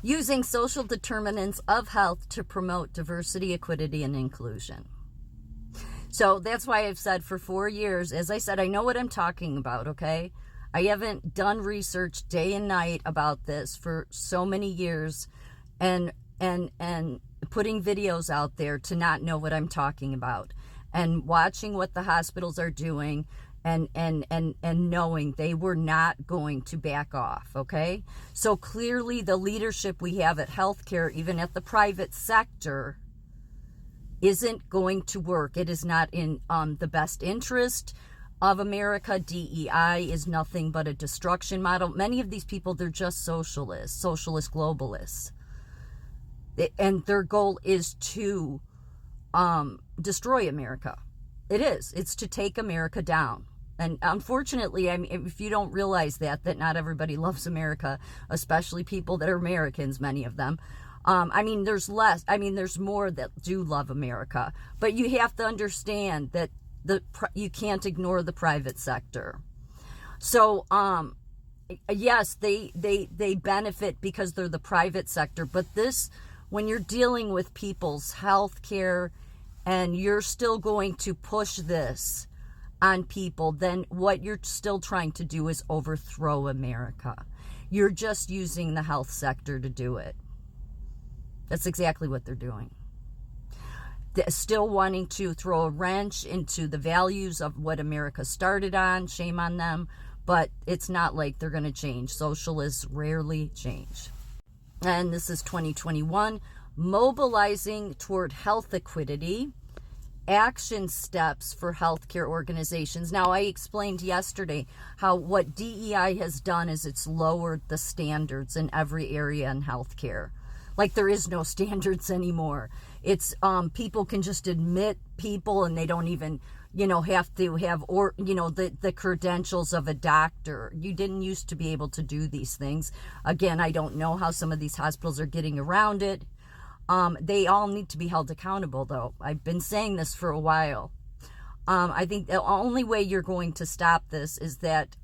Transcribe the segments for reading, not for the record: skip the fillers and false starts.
using social determinants of health to promote diversity, equity, and inclusion. So that's why I've said for 4 years, as I said, I know what I'm talking about, okay? I haven't done research day and night about this for so many years and putting videos out there to not know what I'm talking about, and watching what the hospitals are doing and knowing they were not going to back off, okay? So clearly the leadership we have at healthcare, even at the private sector, isn't going to work. It is not in the best interest of America. DEI is nothing but a destruction model. Many of these people, they're just socialist globalists. And their goal is to destroy America. It is. It's to take America down. And unfortunately, I mean, if you don't realize that not everybody loves America, especially people that are Americans, many of them. There's more that do love America, but you have to understand that you can't ignore the private sector. So, yes, they benefit because they're the private sector, but when you're dealing with people's health care and you're still going to push this on people, then what you're still trying to do is overthrow America. You're just using the health sector to do it. That's exactly what they're doing. They're still wanting to throw a wrench into the values of what America started on. Shame on them. But it's not like they're going to change. Socialists rarely change. And this is 2021. Mobilizing toward health equity. Action steps for healthcare organizations. Now, I explained yesterday how what DEI has done is it's lowered the standards in every area in healthcare. Like there is no standards anymore. It's people can just admit people and they don't even, have to have the credentials of a doctor. You didn't used to be able to do these things. Again, I don't know how some of these hospitals are getting around it. They all need to be held accountable, though. I've been saying this for a while. I think the only way you're going to stop this is that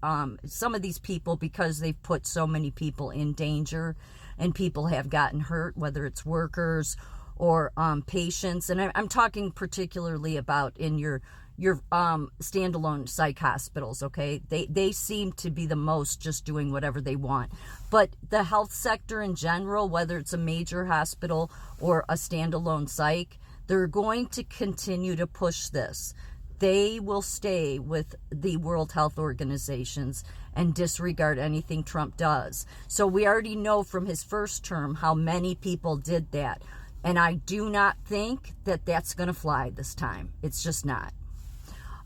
some of these people, because they've put so many people in danger and people have gotten hurt, whether it's workers or patients. And I'm talking particularly about in your standalone psych hospitals, okay? They seem to be the most just doing whatever they want. But the health sector in general, whether it's a major hospital or a standalone psych, they're going to continue to push this. They will stay with the World Health Organizations and disregard anything Trump does. So we already know from his first term how many people did that. And I do not think that that's going to fly this time. It's just not.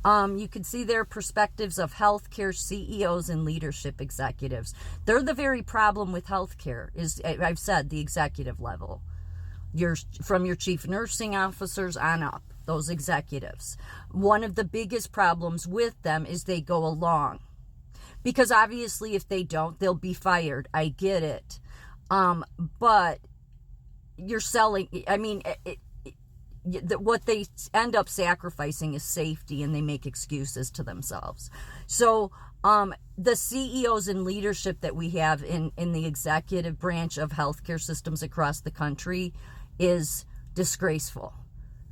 You can see their perspectives of healthcare CEOs and leadership executives. They're the very problem with healthcare, is, I've said, the executive level. From your chief nursing officers on up, those executives. One of the biggest problems with them is they go along. Because obviously if they don't, they'll be fired. I get it. But you're selling, what they end up sacrificing is safety, and they make excuses to themselves. So the CEOs and leadership that we have in the executive branch of healthcare systems across the country is disgraceful,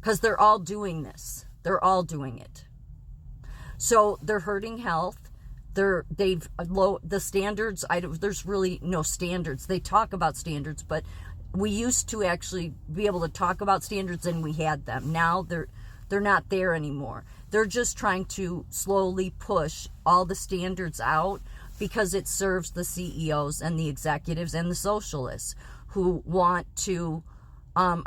because they're all doing this. They're all doing it. So they're hurting health. The standards. There's really no standards. They talk about standards, but we used to actually be able to talk about standards, and we had them. Now they're not there anymore. They're just trying to slowly push all the standards out because it serves the CEOs and the executives and the socialists who want to, at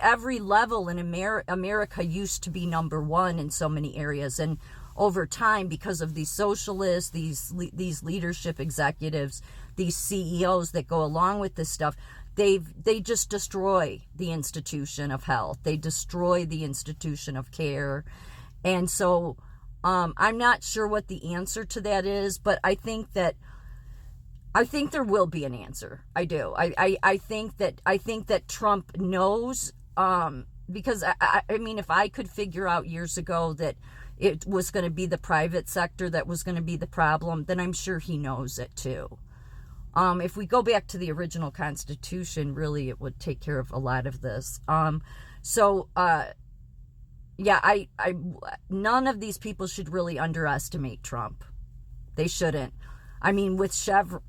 every level in America used to be number one in so many areas. And over time, because of these socialists, these leadership executives, these CEOs that go along with this stuff, they just destroy the institution of health. They destroy the institution of care. And so I'm not sure what the answer to that is, but I think there will be an answer. I do. I think that Trump knows, because if I could figure out years ago that it was going to be the private sector that was going to be the problem, then I'm sure he knows it too. If we go back to the original Constitution, really, it would take care of a lot of this. Yeah, none of these people should really underestimate Trump. They shouldn't. I mean, with Chevron,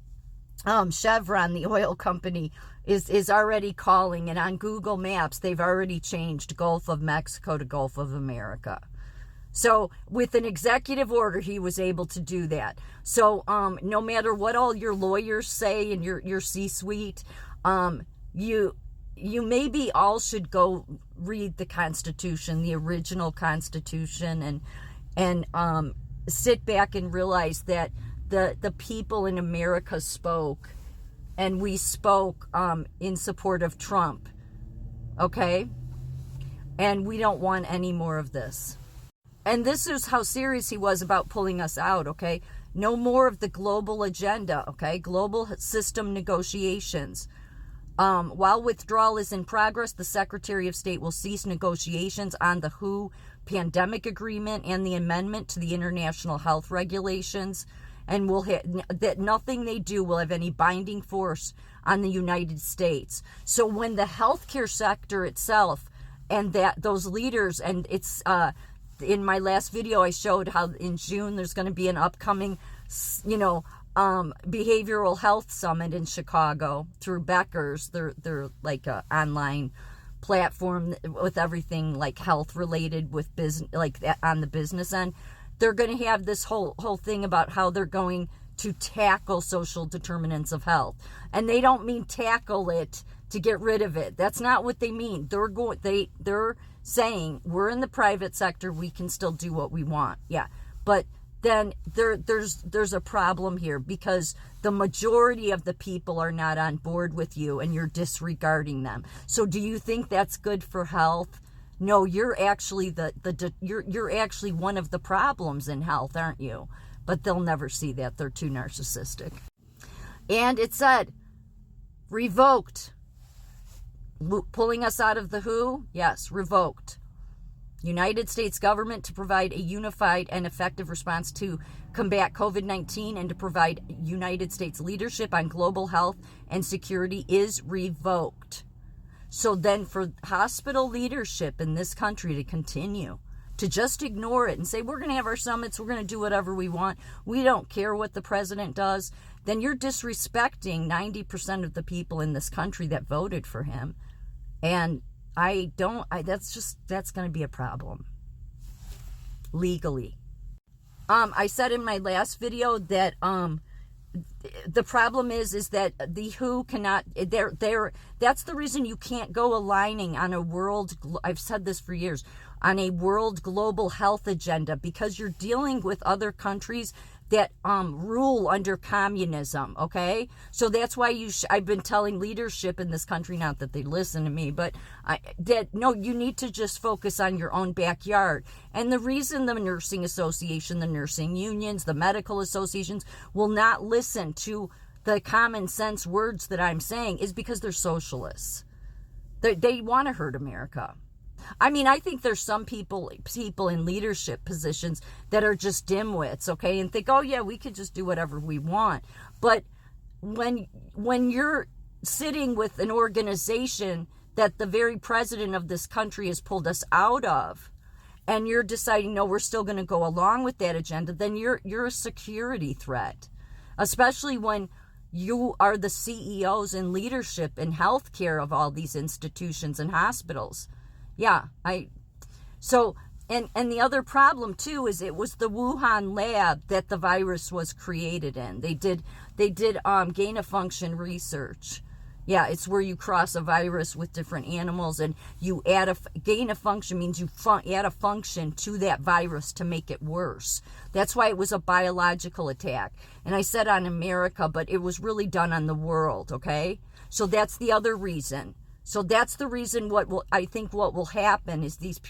the oil company, is already calling, and on Google Maps, they've already changed Gulf of Mexico to Gulf of America. So with an executive order, he was able to do that. So no matter what all your lawyers say and your C-suite, you maybe all should go read the Constitution, the original Constitution, and sit back and realize that the people in America spoke, and we spoke in support of Trump, okay? And we don't want any more of this. And this is how serious he was about pulling us out, okay? No more of the global agenda, okay? Global system negotiations. While withdrawal is in progress, the Secretary of State will cease negotiations on the WHO pandemic agreement and the amendment to the international health regulations, and that nothing they do will have any binding force on the United States. So when the healthcare sector itself and those leaders, and it's in my last video, I showed how in June there's going to be an upcoming, behavioral health summit in Chicago through Becker's. They're like an online platform with everything like health related with business, like on the business end. They're going to have this whole thing about how they're going to tackle social determinants of health, and they don't mean tackle it to get rid of it. That's not what they mean. They're saying we're in the private sector, we can still do what we want. Yeah, but then there's a problem here, because the majority of the people are not on board with you and you're disregarding them. So do you think that's good for health? No, you're actually you're actually one of the problems in health, aren't you? But they'll never see that. They're too narcissistic. And it said revoked. Pulling us out of the WHO? Yes, revoked. United States government to provide a unified and effective response to combat COVID-19 and to provide United States leadership on global health and security is revoked. So then for hospital leadership in this country to continue to just ignore it and say, we're going to have our summits, we're going to do whatever we want, we don't care what the president does, then you're disrespecting 90% of the people in this country that voted for him. And that's going to be a problem legally. I said in my last video that the problem is that the WHO cannot, that's the reason you can't go aligning on a world, I've said this for years, on a world global health agenda, because you're dealing with other countries that rule under communism, okay? So that's why I've been telling leadership in this country, not that they listen to me, but you need to just focus on your own backyard. And the reason the nursing association, the nursing unions, the medical associations will not listen to the common sense words that I'm saying is because they're socialists. They want to hurt America. I mean, I think there's some people in leadership positions that are just dimwits, okay, and think, oh yeah, we could just do whatever we want. But when you're sitting with an organization that the very president of this country has pulled us out of, and you're deciding, no, we're still going to go along with that agenda, then you're a security threat, especially when you are the CEOs and leadership in healthcare of all these institutions and hospitals. Yeah, and the other problem too is it was the Wuhan lab that the virus was created in. They did gain of function research. Yeah, it's where you cross a virus with different animals, and you add gain of function means you add a function to that virus to make it worse. That's why it was a biological attack. And I said on America, but it was really done on the world, okay? So that's the other reason. So that's the reason what will happen is these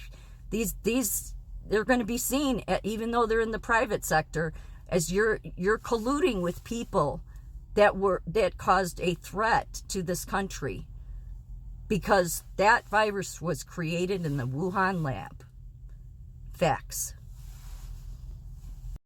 they're going to be seen, even though they're in the private sector, as you're colluding with people that caused a threat to this country, because that virus was created in the Wuhan lab. Facts.